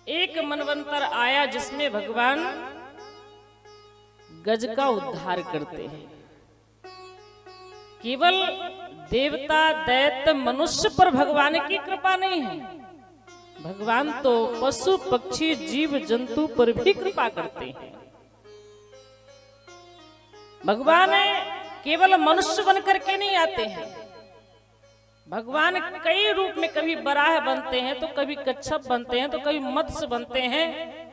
एक मनवंतर आया जिसमें भगवान गज का उद्धार करते हैं। केवल देवता दैत्य मनुष्य पर भगवान की कृपा नहीं है, भगवान तो पशु पक्षी जीव जंतु पर भी कृपा करते हैं। भगवान केवल मनुष्य बनकर के नहीं आते हैं, भगवान कई रूप में, कभी बराह बनते हैं तो कभी कच्छप बनते हैं तो कभी मत्स्य बनते हैं।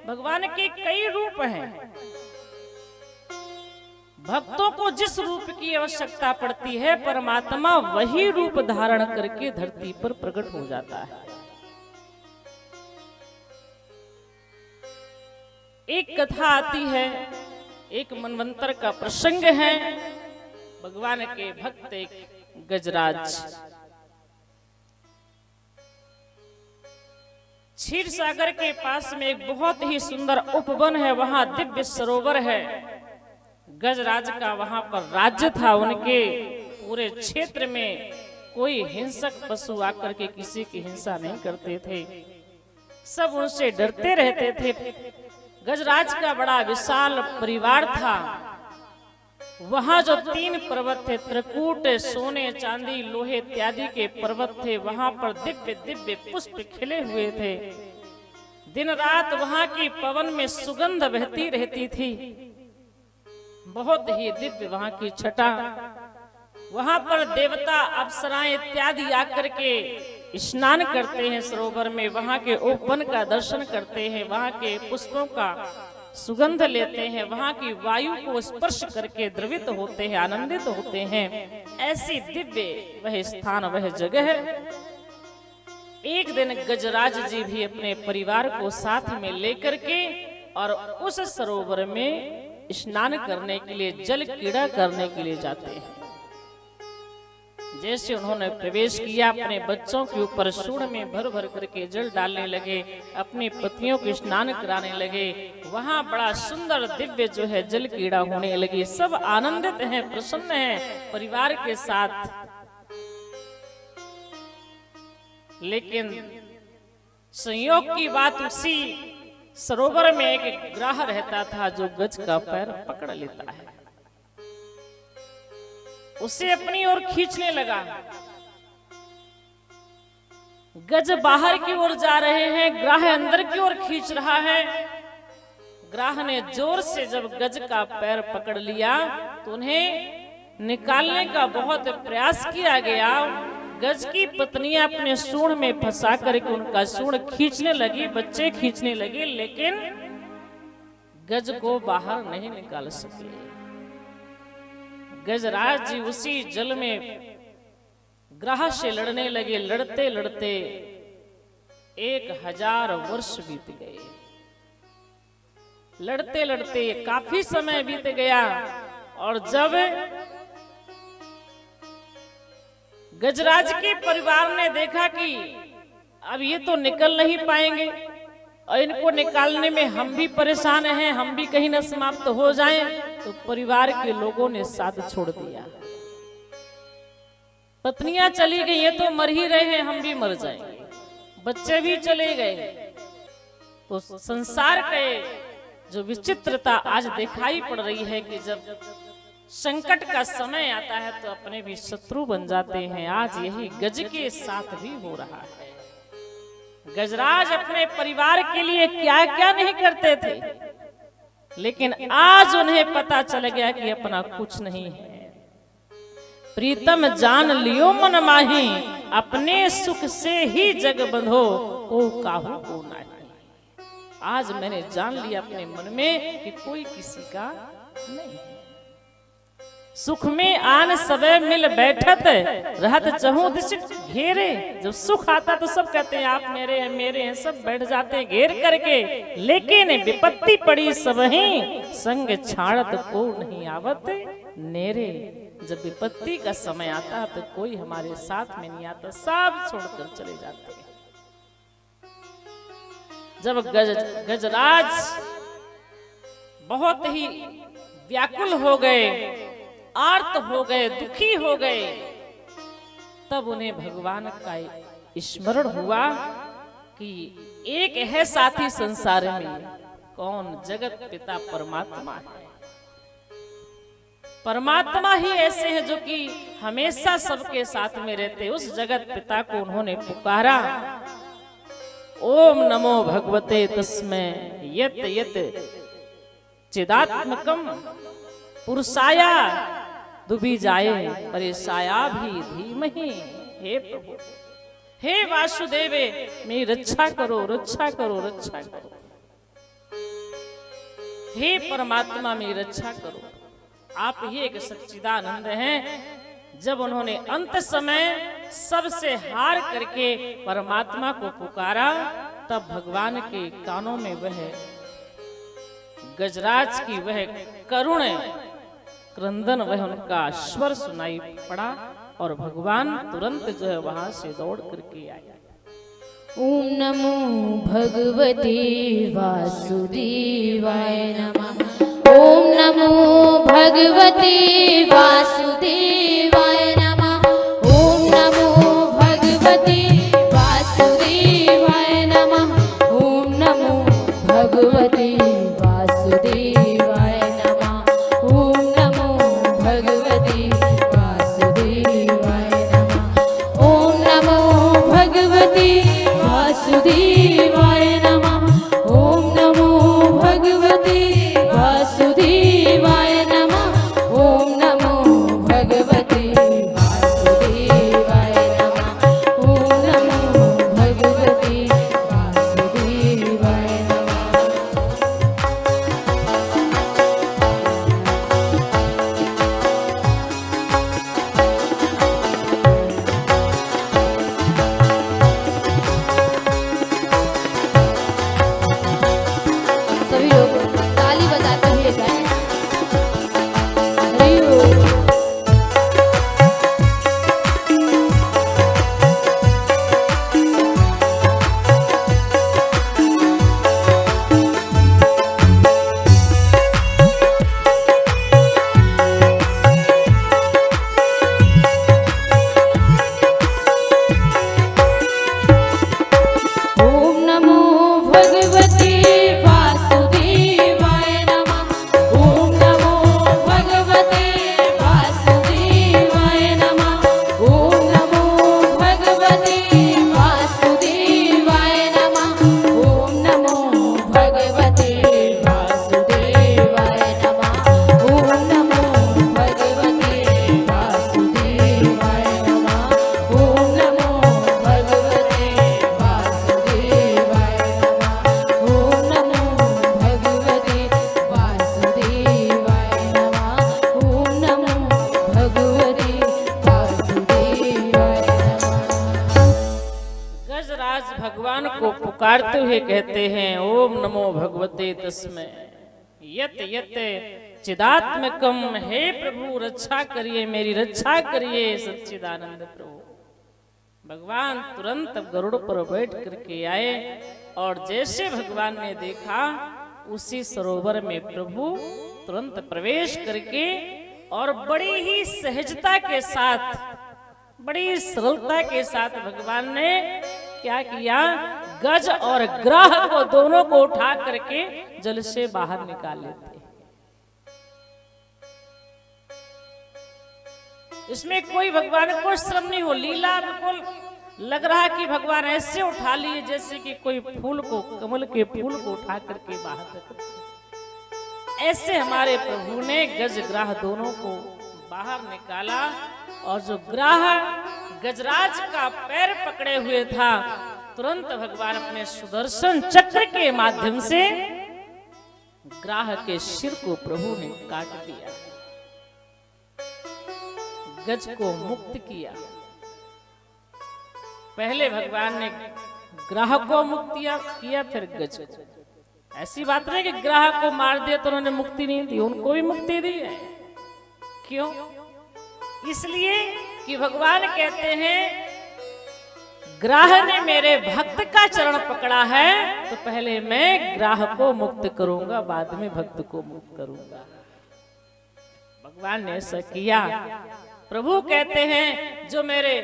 भगवान के कई रूप हैं। भक्तों को जिस रूप की आवश्यकता पड़ती है परमात्मा वही रूप धारण करके धरती पर प्रकट हो जाता है। एक कथा आती है, एक मनवंतर का प्रसंग है। भगवान के भक्त एक गजराज क्षीर सागर के पास में एक बहुत ही सुंदर उपवन है, वहां दिव्य सरोवर है। गजराज का वहां पर राज्य था। उनके पूरे क्षेत्र में कोई हिंसक पशु आकर के किसी की हिंसा नहीं करते थे, सब उनसे डरते रहते थे। गजराज का बड़ा विशाल परिवार था। वहां जो 3 पर्वत थे, त्रिकूट, सोने चांदी लोहे इत्यादि के पर्वत थे, वहां पर दिव्य दिव्य पुष्प खिले हुए थे। दिन रात वहां की पवन में सुगंध बहती रहती थी, बहुत ही दिव्य वहां की छटा। वहां पर देवता अप्सराएं इत्यादि आकर के स्नान करते हैं सरोवर में, वहां के उपवन का दर्शन करते हैं, वहां के पुष्पों का सुगंध लेते हैं, वहां की वायु को स्पर्श करके द्रवित होते हैं, आनंदित होते हैं। ऐसी दिव्य वह स्थान, वह जगह है। एक दिन गजराज जी भी अपने परिवार को साथ में लेकर के और उस सरोवर में स्नान करने के लिए, जल क्रीड़ा करने के लिए जाते हैं। जैसे उन्होंने प्रवेश किया, अपने बच्चों के ऊपर सूंड में भर भर करके जल डालने लगे, अपनी पत्नियों को स्नान कराने लगे। वहां बड़ा सुंदर दिव्य जो है जल क्रीड़ा होने लगी। सब आनंदित हैं, प्रसन्न हैं परिवार के साथ। लेकिन संयोग की बात, उसी सरोवर में एक ग्राह रहता था जो गज का पैर पकड़ लेता है, उसे अपनी ओर खींचने लगा। गज बाहर की ओर जा रहे हैं, ग्राह अंदर की ओर खींच रहा है। ग्राह ने जोर से जब गज का पैर पकड़ लिया तो उन्हें निकालने का बहुत प्रयास किया गया। गज की पत्नियां अपने सूंड में फंसा करके उनका सूंड खींचने लगी, बच्चे खींचने लगे, लेकिन गज को बाहर नहीं निकाल सके। गजराज जी उसी जल में ग्राह से लड़ने लगे। लड़ते लड़ते 1000 वर्ष बीत गए। लड़ते लड़ते काफी समय बीत गया और जब गजराज के परिवार ने देखा कि अब ये तो निकल नहीं पाएंगे और इनको निकालने में हम भी परेशान हैं, हम भी कहीं न समाप्त हो जाएं, तो परिवार के लोगों ने साथ छोड़ दिया। पत्नियां चली गई, ये तो मर ही रहे हैं, हम भी मर जाएंगे। बच्चे भी चले गए। तो संसार के जो विचित्रता आज दिखाई पड़ रही है कि जब संकट का समय आता है तो अपने भी शत्रु बन जाते हैं। आज यही गज के साथ भी हो रहा है। गजराज अपने परिवार के लिए क्या क्या नहीं करते थे, लेकिन आज उन्हें पता चल गया कि अपना कुछ नहीं है। प्रीतम जान लियो मन माही, अपने सुख से ही जग बंधो, को काहू को नहीं। आज मैंने जान लिया अपने मन में कि कोई किसी का नहीं है। सुख में आन सबे मिल बैठत, रहत चहु दिश घेरे। जब सुख आता तो सब कहते हैं आप मेरे हैं, मेरे हैं, सब बैठ जाते हैं घेर करके। लेकिन विपत्ति पड़ी सबहीं, संग छाड़त को नहीं आवत नेरे। जब विपत्ति का समय आता है तो कोई हमारे साथ में नहीं आता, सब छोड़कर चले जाते हैं। जब गजराज बहुत ही व्याकुल हो गए, आर्त हो गए, दुखी हो गए, तब उन्हें भगवान का स्मरण हुआ कि एक है साथी संसार में, कौन? जगत पिता परमात्मा है। परमात्मा ही ऐसे हैं जो कि हमेशा सबके साथ में रहते। उस जगत पिता को उन्होंने पुकारा, ओम नमो भगवते तस्मै यत यत चिदात्मकम पुरुषाया दुबी जाए परिसाया भी धीमहि। हे प्रभु, हे वासुदेवे, मेरी रक्षा करो, रक्षा करो, रक्षा करो। हे परमात्मा, मेरी रक्षा करो। आप ही एक सच्चिदानंद हैं। जब उन्होंने अंत समय सबसे हार करके परमात्मा को पुकारा, तब भगवान के कानों में वह गजराज की वह करुण क्रंदन, वह उनका स्वर सुनाई पड़ा और भगवान तुरंत जो है वहां से दौड़ करके आए। ओम नमो भगवते वासुदेवाय नमः। ओम नमो भगवते वासुदेवाय नमः। ओम नमो भगवते वासुदेवाय नमः। ओम नमो भगवते वासुदेवाय नमः। ओम नमो भगवते वासुदेवाय नमः। ओम नमो भगवते वासुदेवाय नमः। ओम नमो भगवते वासुदेवाय नमः। ओम नमो भगवते वासुदेवाय नमः। ओम नमो भगवते वासुदेवाय नमः। सभी लोग ताली बजाते हुए गाएं। हरि ओम। ओम नमो भगवते वासुदेवाय नमः। ओम नमो भगवते वासुदेवाय नमः। ओम नमो भगवते वासुदेवाय नमः। ओम नमो भगवते वासुदेवाय नमः। ओम नमो भगवते वासुदेवाय नमः। ओम नमो भगवते वासुदेवाय नमः। ओम नमो भगवते वासुदेवाय नमः। ओम नमो भगवते वासुदेवाय नमः। गजराज भगवान को पुकारते हुए कहते हैं, ओम नमो भगवते तस्मै यत यत चिदात्मकम। हे प्रभु, रक्षा करिए, मेरी रक्षा करिए सच्चिदानंद प्रभु। भगवान तुरंत गरुड़ पर बैठ करके आए और जैसे भगवान ने देखा, उसी सरोवर में प्रभु तुरंत प्रवेश करके और बड़ी ही सहजता के साथ, बड़ी सरलता के साथ भगवान ने क्या किया, गज और ग्राह को दोनों को उठा करके जल से बाहर निकाल लेते। इसमें कोई भगवान को श्रम नहीं हो, लीला बिल्कुल लग रहा कि भगवान ऐसे उठा लिए जैसे कि कोई फूल को, कमल के फूल को उठा करके बाहर रख। ऐसे हमारे प्रभु ने गज ग्राह दोनों को बाहर निकाला और जो ग्राह गजराज का पैर पकड़े हुए था, तुरंत भगवान अपने सुदर्शन चक्र के माध्यम से ग्राह के सिर को प्रभु ने काट दिया, गज को मुक्त किया। पहले भगवान ने ग्राह को मुक्त किया, फिर गज को। ऐसी बात नहीं कि ग्राह को मार दिया तो उन्होंने मुक्ति नहीं दी, उनको भी मुक्ति दी है। क्यों? इसलिए कि भगवान कहते हैं, ग्राह ने मेरे भक्त का चरण पकड़ा है तो पहले मैं ग्राह को मुक्त करूंगा, बाद में भक्त को मुक्त करूंगा। भगवान ने ऐसा किया। प्रभु कहते हैं, जो मेरे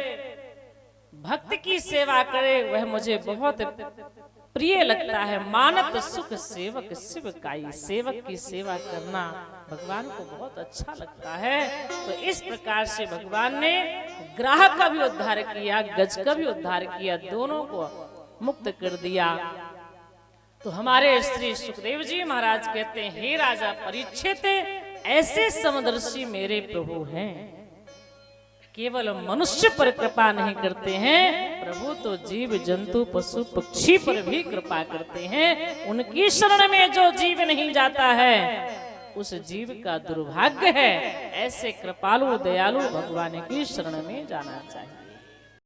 भक्त की सेवा करे वह मुझे बहुत प्रिय लगता है। मानत सुख सेवक शिव काई, सेवक की सेवा करना भगवान को बहुत अच्छा लगता है। तो इस प्रकार से भगवान ने ग्राहक का भी उद्धार किया, गज का भी उद्धार किया, दोनों को मुक्त कर दिया। तो हमारे श्री सुखदेव जी महाराज कहते हैं, हे राजा परीक्षित, ऐसे समदर्शी मेरे प्रभु हैं, केवल मनुष्य पर कृपा नहीं करते हैं, प्रभु तो जीव जंतु पशु पक्षी पर भी कृपा करते हैं। उनकी शरण में जो जीव नहीं जाता है उस जीव का दुर्भाग्य है। ऐसे कृपालु दयालु भगवान की शरण में जाना चाहिए।